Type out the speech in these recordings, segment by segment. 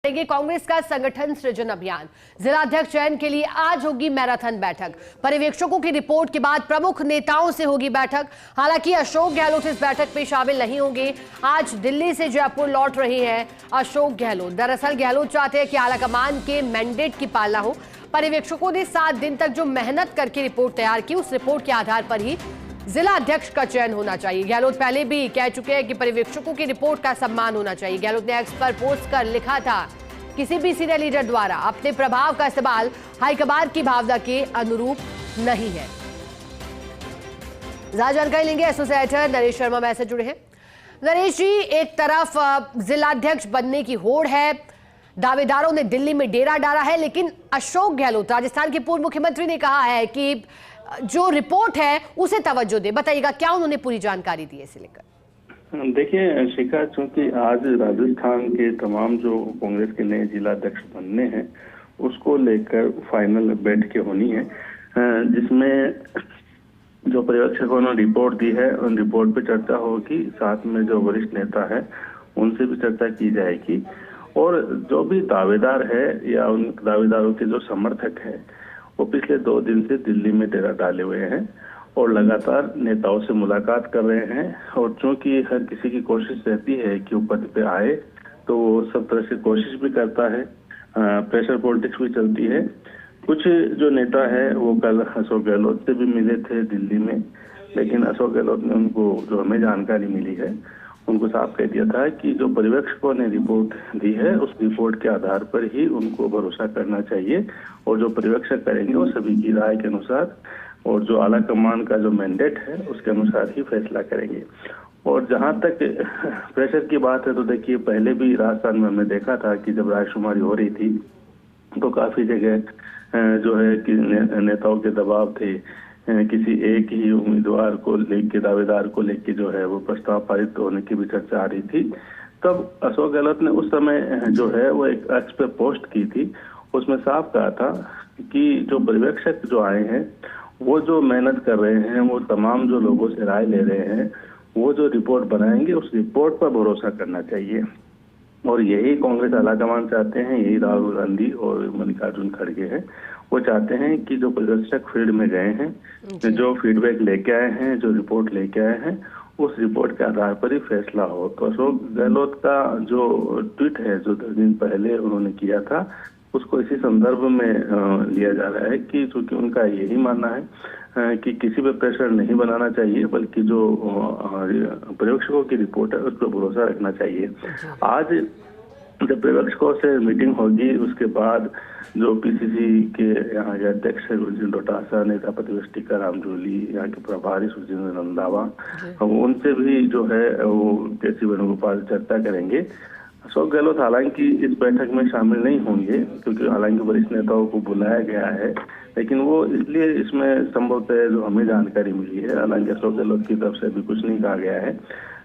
कांग्रेस का संगठन सृजन अभियान। जिलाध्यक्ष चयन के लिए आज होगी मैराथन बैठक। पर्यवेक्षकों की रिपोर्ट के बाद प्रमुख नेताओं से होगी बैठक। हालांकि अशोक गहलोत इस बैठक में शामिल नहीं होंगे। आज दिल्ली से जयपुर लौट रहे हैं अशोक गहलोत। दरअसल गहलोत चाहते हैं कि आलाकमान के मैंडेट की पालना हो। पर्यवेक्षकों ने 7 दिन तक जो मेहनत करके रिपोर्ट तैयार की, उस रिपोर्ट के आधार पर ही जिला अध्यक्ष का चयन होना चाहिए। गहलोत पहले भी कह चुके हैं कि पर्यवेक्षकों की रिपोर्ट का सम्मान होना चाहिए। गहलोत ने एक्स पर पोस्ट कर लिखा था, किसी भी सीनियर लीडर द्वारा अपने प्रभाव का इस्तेमाल हाईकमान की भावना के अनुरूप नहीं है। ज्यादा जानकारी लेंगे एसोसिएटर नरेश शर्मा मैसे जुड़े हैं। नरेश जी, एक तरफ जिलाध्यक्ष बनने की होड़ है, दावेदारों ने दिल्ली में डेरा डाला है, लेकिन अशोक गहलोत राजस्थान के पूर्व मुख्यमंत्री ने कहा है कि जो रिपोर्ट है उसे तवज्जो दे। बताइएगा क्या उन्होंने पूरी जानकारी दी है इसे लेकर। देखिए शिखा, चूंकि आज राजस्थान के तमाम जो कांग्रेस के नए जिला अध्यक्ष बनने हैं उसको लेकर फाइनल बैठकें होनी है, जिसमें जो पर्यवेक्षकों ने रिपोर्ट दी है उन रिपोर्ट पे चर्चा होगी। साथ में जो वरिष्ठ नेता है उनसे भी चर्चा की जाएगी और जो भी दावेदार है या उन दावेदारों के जो समर्थक है वो पिछले 2 दिन से दिल्ली में डेरा डाले हुए हैं और लगातार नेताओं से मुलाकात कर रहे हैं। और चूंकि हर किसी की कोशिश रहती है कि वो पद पे आए, तो वो सब तरह से कोशिश भी करता है, प्रेशर पॉलिटिक्स भी चलती है। कुछ जो नेता है वो कल अशोक गहलोत से भी मिले थे दिल्ली में, लेकिन अशोक गहलोत ने उनको, जो हमें जानकारी मिली है, उनको साफ कह दिया था कि जो पर्यवेक्षकों ने रिपोर्ट दी है उस रिपोर्ट के आधार पर ही उनको भरोसा करना चाहिए और जो पर्यवेक्षक करेंगे वो सभी की राय के अनुसार और जो आला कमान का जो मैंडेट है उसके अनुसार ही फैसला करेंगे। और जहां तक प्रेशर की बात है, तो देखिए पहले भी राजस्थान में हमने देखा था कि जब रायशुमारी हो रही थी तो काफी जगह जो है कि नेताओं के दबाव थे, किसी एक ही उम्मीदवार को लेके, दावेदार को लेके जो है वो प्रस्ताव पारित होने की भी चर्चा आ रही थी। तब अशोक गहलोत ने उस समय जो है वो एक एक्स पे पोस्ट की थी, उसमें साफ कहा था कि जो पर्यवेक्षक जो आए हैं वो जो मेहनत कर रहे हैं, वो तमाम जो लोगों से राय ले रहे हैं, वो जो रिपोर्ट बनाएंगे उस रिपोर्ट पर भरोसा करना चाहिए। और यही कांग्रेस आलाकमान चाहते हैं, यही राहुल गांधी और मल्लिकार्जुन खड़गे हैं। वो चाहते हैं कि जो पर्यवेक्षक फील्ड में गए हैं, जो फीडबैक लेके आए हैं, जो रिपोर्ट लेके आए हैं, उस रिपोर्ट के आधार पर ही फैसला हो। तो अशोक गहलोत का जो ट्वीट है जो 10 दिन पहले उन्होंने किया था, उसको इसी संदर्भ में लिया जा रहा है कि चूंकि उनका यही मानना है कि किसी पे प्रेशर नहीं बनाना चाहिए, बल्कि जो पर्यवेक्षकों की रिपोर्ट है उस पर भरोसा रखना चाहिए। आज जब पर्यवेक्षकों से मीटिंग होगी उसके बाद जो पीसीसी के यहाँ के अध्यक्ष है गुरजीत डोटासरा, नेता प्रतिपक्ष टीकाराम जूली, यहाँ के प्रभारी सुरजिंदर रंधावा, उनसे भी जो है वो केसी वेणुगोपाल चर्चा करेंगे। अशोक गहलोत हालांकि इस बैठक में शामिल नहीं होंगे, क्योंकि हालांकि वरिष्ठ नेताओं को बुलाया गया है, लेकिन वो इसलिए इसमें संभवतः जो हमें जानकारी मिली है, हालांकि अशोक गहलोत की तरफ से अभी कुछ नहीं कहा गया है,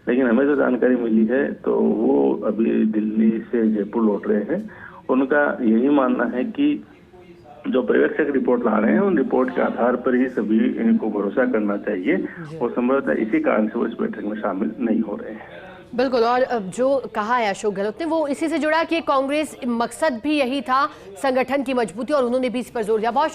लेकिन हमें जो जानकारी मिली है तो वो अभी दिल्ली से जयपुर लौट रहे हैं। उनका यही मानना है कि जो पर्यवेक्षक रिपोर्ट ला रहे हैं उन रिपोर्ट के आधार पर ही सभी इनको भरोसा करना चाहिए और संभवतः इसी कारण से वो इस बैठक में शामिल नहीं हो रहे हैं। बिल्कुल, और जो कहा है अशोक गहलोत ने वो इसी से जुड़ा कि कांग्रेस मकसद भी यही था, संगठन की मजबूती, और उन्होंने भी इस पर जोर दिया। बहुत